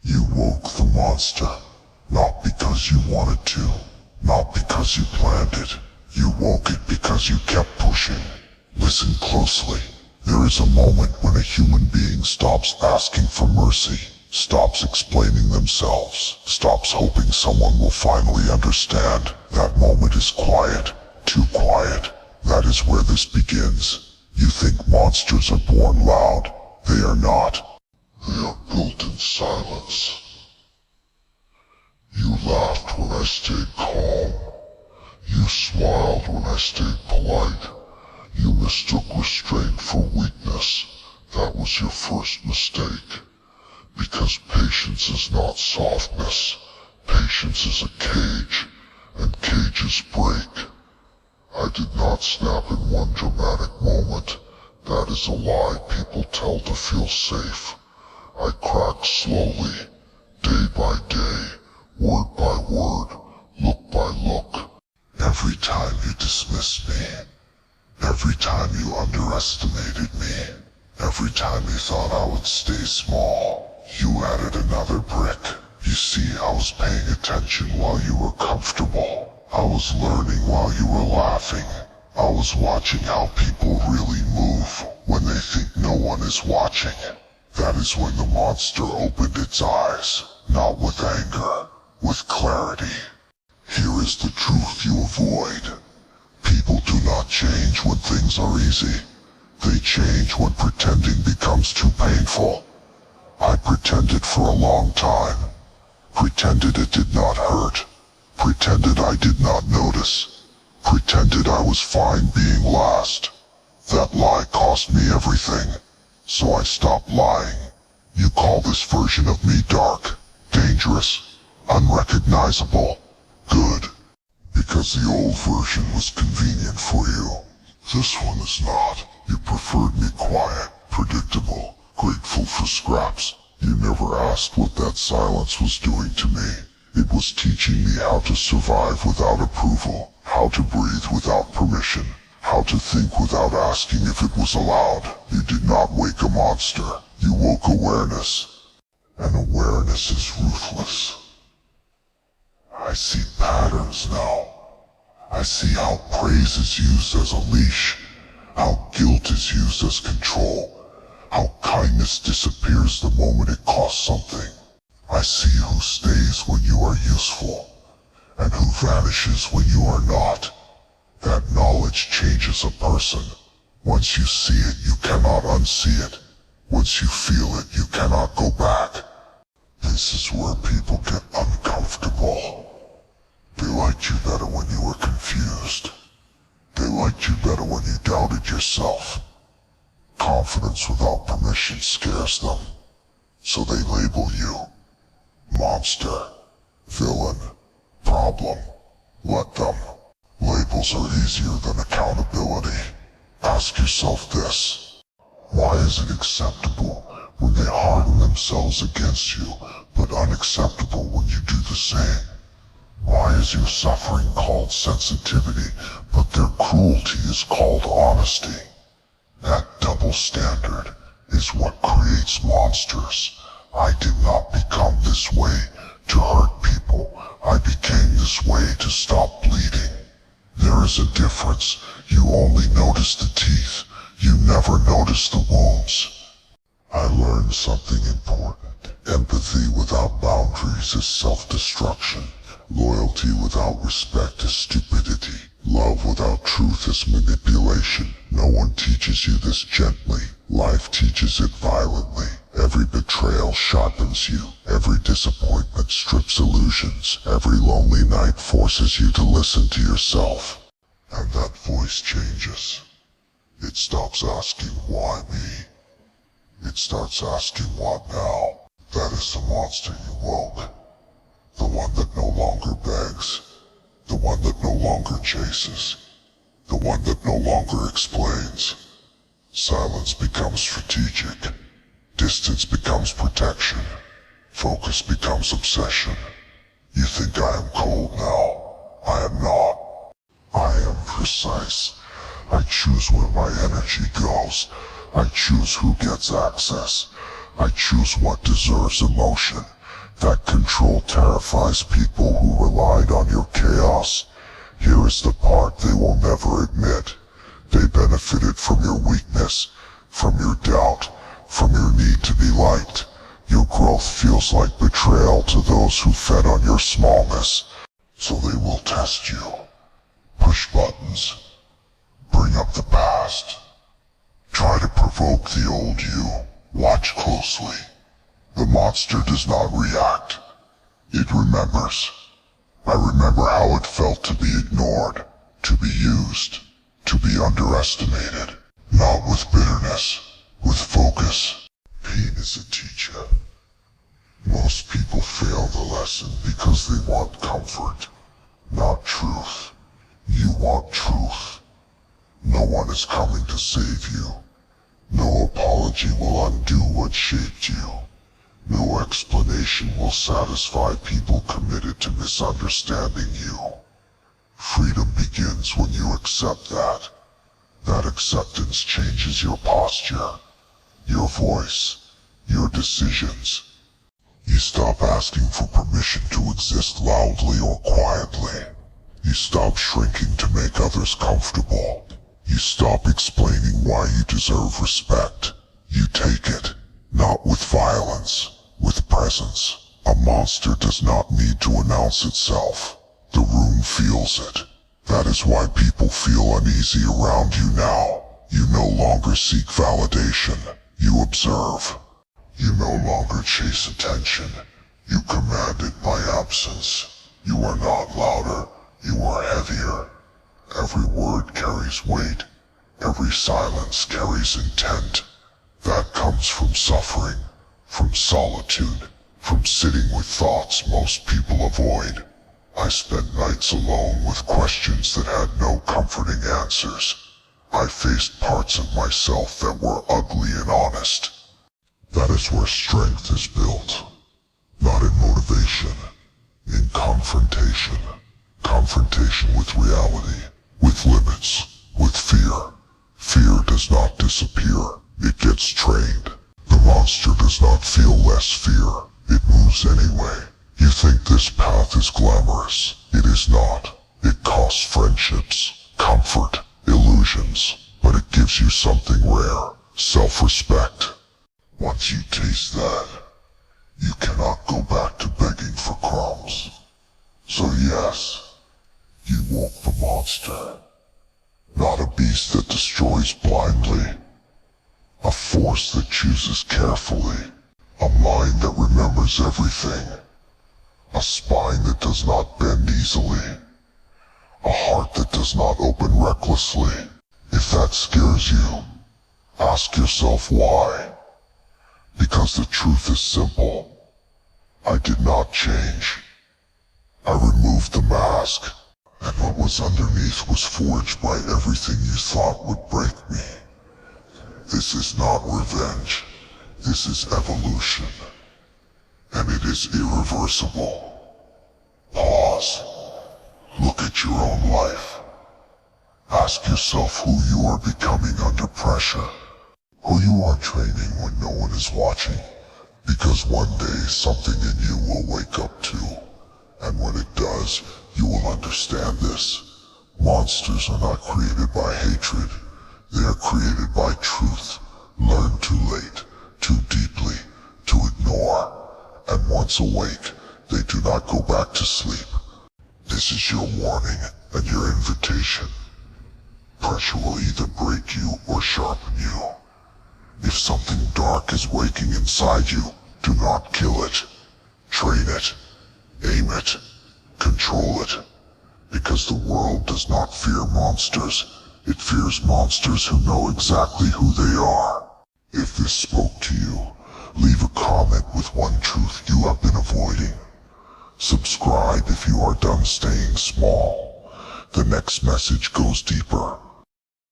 You woke the monster, not because you wanted to, not because you planned it. You woke it because you kept pushing. Listen closely. There is a moment when a human being stops asking for mercy, stops explaining themselves, stops hoping someone will finally understand. That moment is quiet, too quiet. That is where this begins. You think monsters are born loud. They are not. They are built in silence. You laughed when I stayed calm. You smiled when I stayed polite. You mistook restraint for weakness. That was your first mistake. Because patience is not softness. Patience is a cage, and cages break. I did not snap in one dramatic moment. That is a lie people tell to feel safe. I cracked slowly, day by day, word by word, look by look. Every time you dismissed me, every time you underestimated me, every time you thought I would stay small, you added another brick. You see, I was paying attention while you were comfortable. I was learning while you were laughing. I was watching how people really move when they think no one is watching. That is when the monster opened its eyes, not with anger, with clarity. Here is the truth you avoid. People do not change when things are easy. They change when pretending becomes too painful. I pretended for a long time. Pretended it did not hurt. Pretended I did not notice. Pretended I was fine being last. That lie cost me everything. So I stopped lying. You call this version of me dark, dangerous, unrecognizable, good. Because the old version was convenient for you. This one is not. You preferred me quiet, predictable, grateful for scraps. You never asked what that silence was doing to me. It was teaching me how to survive without approval, how to breathe without permission, how to think without asking if it was allowed. You did not wake a monster. You woke awareness. And awareness is ruthless. I see patterns now. I see how praise is used as a leash, how guilt is used as control, how kindness disappears the moment it costs something. I see who stays when you are useful, and who vanishes when you are not. That knowledge changes a person. Once you see it, you cannot unsee it. Once you feel it, you cannot go back. This is where people get uncomfortable. They liked you better when you were confused. They liked you better when you doubted yourself. Confidence without permission scares them. So they label you monster, villain, problem. Let them. Labels are easier than accountability. Ask yourself this. Why is it acceptable when they harden themselves against you, but unacceptable when you do the same? Why is your suffering called sensitivity, but their cruelty is called honesty? That double standard is what creates monsters. I did not become this way to hurt people. I became this way to stop bleeding. There is a difference. You only notice the teeth. You never notice the wounds. I learned something important. Empathy without boundaries is self-destruction. Loyalty without respect is stupidity. Love without truth is manipulation. No one teaches you this gently. Life teaches it violently. Every betrayal sharpens you. Every disappointment strips illusions. Every lonely night forces you to listen to yourself. And that voice changes. It stops asking why me. It starts asking what now. That is the monster you woke. The one that no longer begs. The one that no longer chases. The one that no longer explains. Silence becomes strategic. Distance becomes protection. Focus becomes obsession. You think I am cold now. I am not. I am precise. I choose where my energy goes. I choose who gets access. I choose what deserves emotion. That control terrifies people who relied on your chaos. Here is the part they will never admit. They benefited from your weakness, from your doubt, from your need to be liked. Your growth feels like betrayal to those who fed on your smallness. So they will test you, push buttons, bring up the past, try to provoke the old you. Watch closely. The monster does not react. It remembers. I remember how it felt to be ignored, to be used, to be underestimated. Not with bitterness, with focus. Pain is a teacher. Most people fail the lesson because they want comfort, not truth. You want truth. No one is coming to save you. No apology will undo what shaped you. No explanation will satisfy people committed to misunderstanding you. Freedom begins when you accept that. That acceptance changes your posture, your voice, your decisions. You stop asking for permission to exist loudly or quietly. You stop shrinking to make others comfortable. You stop explaining why you deserve respect. You take it, not with violence, with presence. A monster does not need to announce itself. The room feels it. That is why people feel uneasy around you now. You no longer seek validation. You observe. You no longer chase attention. You command it by absence. You are not louder. You are heavier. Every word carries weight. Every silence carries intent. That comes from suffering, from solitude, from sitting with thoughts most people avoid. I spent nights alone with questions that had no comforting answers. I faced parts of myself that were ugly and honest. That is where strength is built. Not in motivation, in confrontation. Confrontation with reality, with limits, with fear. Fear does not disappear. It gets trained. The monster does not feel less fear. It moves anyway. You think this path is glamorous. It is not. It costs friendships, comfort, illusions, but it gives you something rare, self-respect. Once you taste that, you cannot go back to begging for crumbs. So yes, you woke the monster. Not a beast that destroys blindly. A force that chooses carefully. A mind that remembers everything. A spine that does not bend easily. A heart that does not open recklessly. If that scares you, ask yourself why. Because the truth is simple. I did not change. I removed the mask, and what was underneath was forged by everything you thought would break me. This is not revenge. This is evolution. And it is irreversible. Pause. Look at your own life. Ask yourself who you are becoming under pressure. Who you are training when no one is watching. Because one day something in you will wake up too. And when it does, you will understand this. Monsters are not created by hatred. They are created by truth. Learned too late, too deeply, to ignore. And once awake, they do not go back to sleep. This is your warning and your invitation. Pressure will either break you or sharpen you. If something dark is waking inside you, do not kill it. Train it. Aim it. Control it. Because the world does not fear monsters. It fears monsters who know exactly who they are. If this spoke to you, leave a comment with one truth you have been avoiding. Subscribe if you are done staying small. The next message goes deeper.